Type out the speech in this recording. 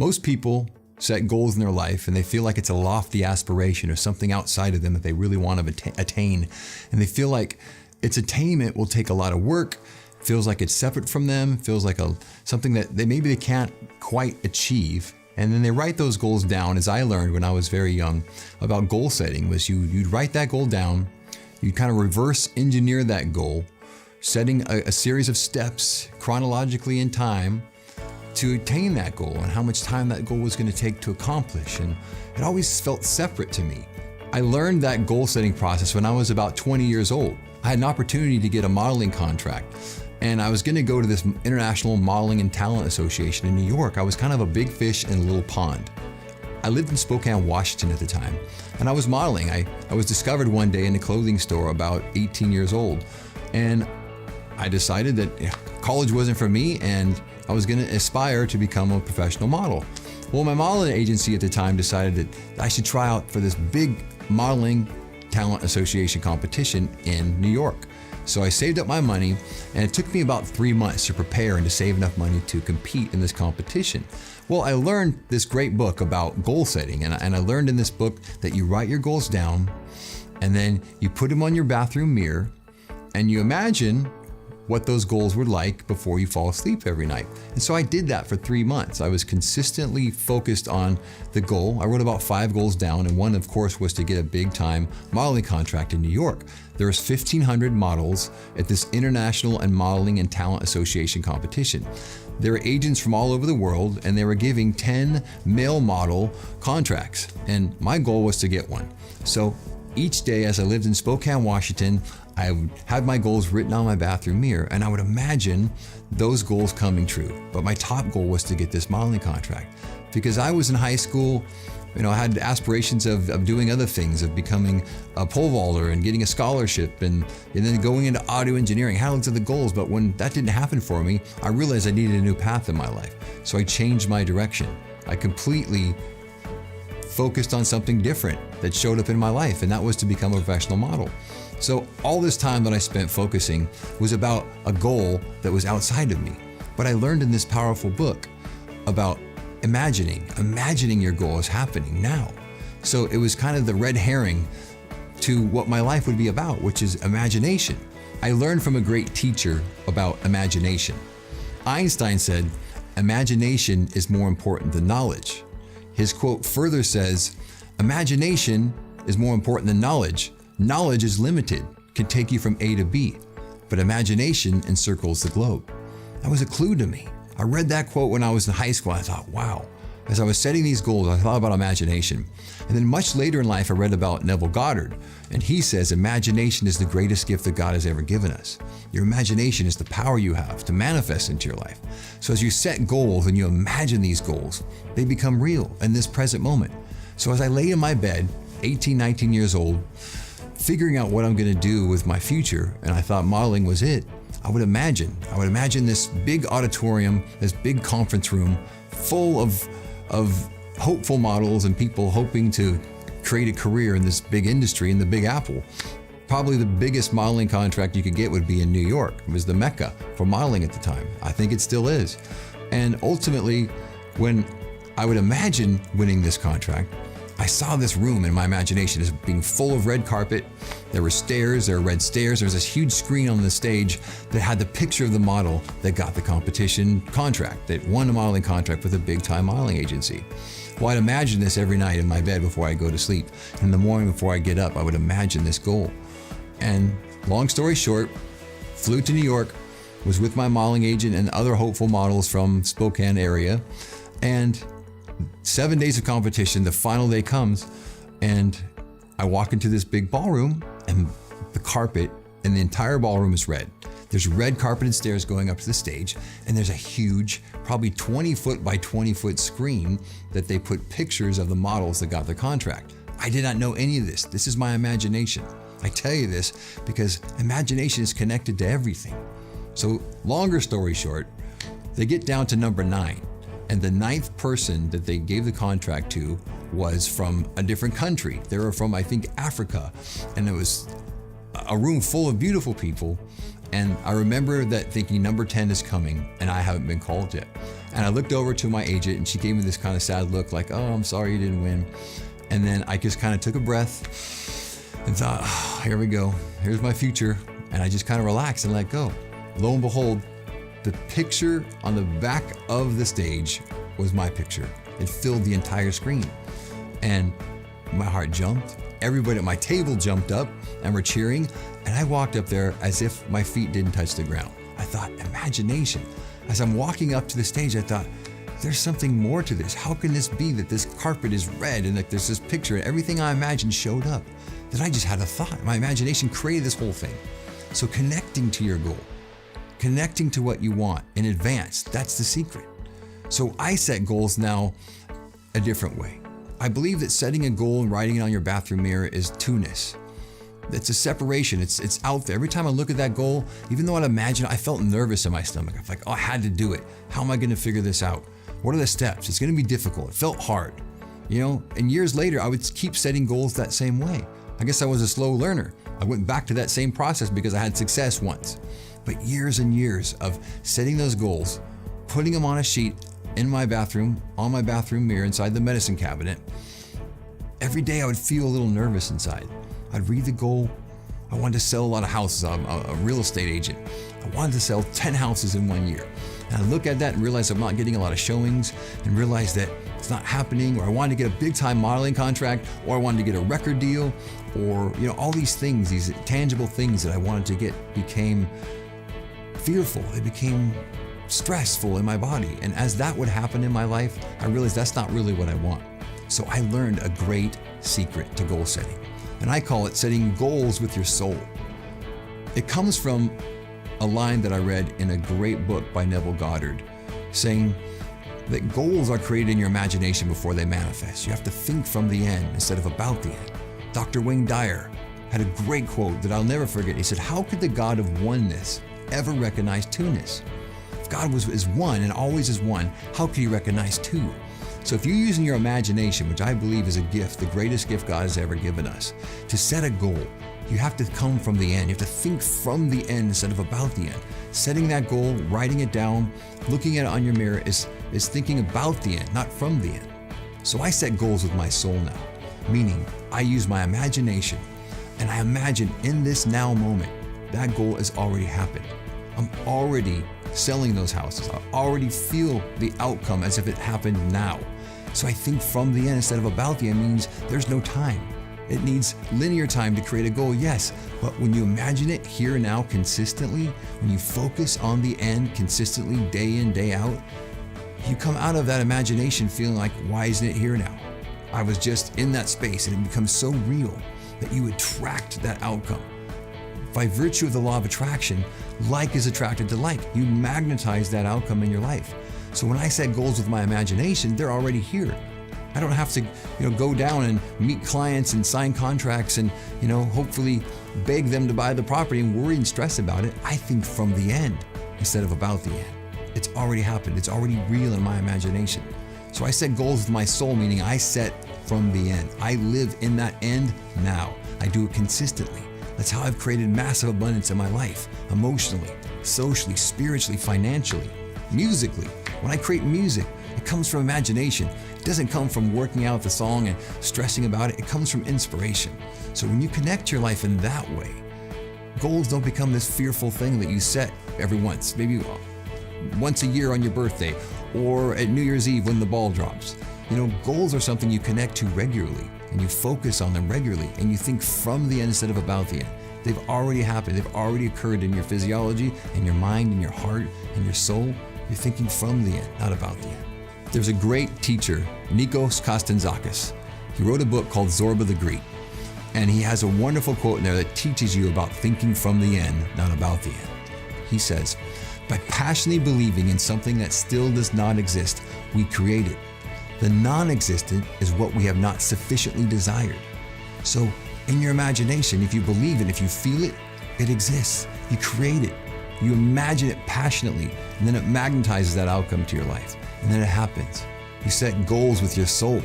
Most people set goals in their life and they feel like it's a lofty aspiration or something outside of them that they really want to attain. And they feel like its attainment will take a lot of work, feels like it's separate from them, feels like something that maybe they can't quite achieve. And then they write those goals down, as I learned when I was very young about goal setting, was you'd write that goal down, you'd kind of reverse engineer that goal, setting a series of steps chronologically in time to attain that goal and how much time that goal was going to take to accomplish. And it always felt separate to me. I learned that goal setting process when I was about 20 years old. I had an opportunity to get a modeling contract, and I was going to go to this International Modeling and Talent Association in New York. I was kind of a big fish in a little pond. I lived in Spokane, Washington at the time, and I was modeling. I was discovered one day in a clothing store about 18 years old, and I decided that college wasn't for me and I was going to aspire to become a professional model. Well, my modeling agency at the time decided that I should try out for this big modeling talent association competition in New York. So I saved up my money, and it took me about 3 months to prepare and to save enough money to compete in this competition. Well, I learned this great book about goal setting, and I learned in this book that you write your goals down and then you put them on your bathroom mirror and you imagine what those goals were like before you fall asleep every night. And so I did that for 3 months. I was consistently focused on the goal. I wrote about 5 goals down, and one, of course, was to get a big time modeling contract in New York. There was 1,500 models at this International and Modeling and Talent Association competition. There were agents from all over the world, and they were giving 10 male model contracts, and my goal was to get one. So each day as I lived in Spokane, Washington, I would have my goals written on my bathroom mirror, and I would imagine those goals coming true. But my top goal was to get this modeling contract. Because I was in high school, I had aspirations of doing other things, of becoming a pole vaulter and getting a scholarship and then going into audio engineering, had lots of the goals. But when that didn't happen for me, I realized I needed a new path in my life. So I changed my direction. I completely focused on something different that showed up in my life, and that was to become a professional model. So all this time that I spent focusing was about a goal that was outside of me. But I learned in this powerful book about imagining your goal is happening now. So it was kind of the red herring to what my life would be about, which is imagination. I learned from a great teacher about imagination. Einstein said, "Imagination is more important than knowledge." His quote further says, "Imagination is more important than knowledge. Knowledge is limited, can take you from A to B, but imagination encircles the globe." That was a clue to me. I read that quote when I was in high school. I thought, wow. As I was setting these goals, I thought about imagination. And then much later in life, I read about Neville Goddard. And he says, imagination is the greatest gift that God has ever given us. Your imagination is the power you have to manifest into your life. So as you set goals and you imagine these goals, they become real in this present moment. So as I lay in my bed, 18, 19 years old, figuring out what I'm going to do with my future, and I thought modeling was it, I would imagine this big auditorium, this big conference room full of hopeful models and people hoping to create a career in this big industry in the Big Apple. Probably the biggest modeling contract you could get would be in New York. It was the mecca for modeling at the time. I think it still is. And ultimately, when I would imagine winning this contract, I saw this room in my imagination as being full of red carpet. There were stairs, there were red stairs. There was this huge screen on the stage that had the picture of the model that got the competition contract, that won a modeling contract with a big time modeling agency. Well, I'd imagine this every night in my bed before I go to sleep. In the morning before I get up, I would imagine this goal. And long story short, flew to New York, was with my modeling agent and other hopeful models from Spokane area, and 7 days of competition, the final day comes, and I walk into this big ballroom, and the carpet in the entire ballroom is red. There's red carpeted stairs going up to the stage, and there's a huge, probably 20 foot by 20 foot screen that they put pictures of the models that got the contract. I did not know any of this. This is my imagination. I tell you this because imagination is connected to everything. So longer story short, they get down to number 9. And the 9th person that they gave the contract to was from a different country. They were from, I think, Africa. And it was a room full of beautiful people. And I remember that thinking number 10 is coming and I haven't been called yet. And I looked over to my agent and she gave me this kind of sad look like, oh, I'm sorry you didn't win. And then I just kind of took a breath and thought, oh, here we go. Here's my future. And I just kind of relaxed and let go. Lo and behold, the picture on the back of the stage was my picture. It filled the entire screen. And my heart jumped. Everybody at my table jumped up and were cheering. And I walked up there as if my feet didn't touch the ground. I thought, imagination. As I'm walking up to the stage, I thought, there's something more to this. How can this be that this carpet is red and that there's this picture and everything I imagined showed up? That I just had a thought. My imagination created this whole thing. So connecting to your goal, connecting to what you want in advance, that's the secret. So I set goals now a different way. I believe that setting a goal and writing it on your bathroom mirror is two-ness. It's a separation, it's out there. Every time I look at that goal, even though I'd imagine, I felt nervous in my stomach. I was like, oh, I had to do it. How am I gonna figure this out? What are the steps? It's gonna be difficult. It felt hard, and years later, I would keep setting goals that same way. I guess I was a slow learner. I went back to that same process because I had success once. But years and years of setting those goals, putting them on a sheet in my bathroom, on my bathroom mirror inside the medicine cabinet, every day I would feel a little nervous inside. I'd read the goal. I wanted to sell a lot of houses. I'm a real estate agent. I wanted to sell 10 houses in 1 year. And I look at that and realize I'm not getting a lot of showings and realize that it's not happening, or I wanted to get a big time modeling contract, or I wanted to get a record deal, or all these things, these tangible things that I wanted to get became fearful. They became stressful in my body. And as that would happen in my life, I realized that's not really what I want. So I learned a great secret to goal setting. And I call it setting goals with your soul. It comes from a line that I read in a great book by Neville Goddard, saying that goals are created in your imagination before they manifest. You have to think from the end instead of about the end. Dr. Dyer had a great quote that I'll never forget. He said, how could the God of oneness ever recognize two-ness? If God is one and always is one, how could he recognize two? So if you're using your imagination, which I believe is a gift, the greatest gift God has ever given us, to set a goal, you have to come from the end. You have to think from the end instead of about the end. Setting that goal, writing it down, looking at it on your mirror is thinking about the end, not from the end. So I set goals with my soul now, meaning I use my imagination, and I imagine in this now moment, that goal has already happened. I'm already selling those houses. I already feel the outcome as if it happened now. So I think from the end instead of about the end means there's no time. It needs linear time to create a goal, yes, but when you imagine it here and now consistently, when you focus on the end consistently day in, day out, you come out of that imagination feeling like, why isn't it here now? I was just in that space, and it becomes so real that you attract that outcome. By virtue of the law of attraction, like is attracted to like. You magnetize that outcome in your life. So when I set goals with my imagination, they're already here. I don't have to, go down and meet clients and sign contracts and, hopefully beg them to buy the property and worry and stress about it. I think from the end instead of about the end. It's already happened. It's already real in my imagination. So I set goals with my soul, meaning I set from the end. I live in that end now. I do it consistently. That's how I've created massive abundance in my life, emotionally, socially, spiritually, financially, musically. When I create music, it comes from imagination. It doesn't come from working out the song and stressing about it. It comes from inspiration. So when you connect your life in that way, goals don't become this fearful thing that you set every once, maybe once a year on your birthday or at New Year's Eve when the ball drops. Goals are something you connect to regularly, and you focus on them regularly, and you think from the end instead of about the end. They've already happened. They've already occurred in your physiology, in your mind, in your heart, in your soul. You're thinking from the end, not about the end. There's a great teacher, Nikos Kazantzakis. He wrote a book called Zorba the Greek, and he has a wonderful quote in there that teaches you about thinking from the end, not about the end. He says, by passionately believing in something that still does not exist, we create it. The non-existent is what we have not sufficiently desired. So in your imagination, if you believe it, if you feel it, it exists. You create it. You imagine it passionately, and then it magnetizes that outcome to your life. And then it happens. You set goals with your soul.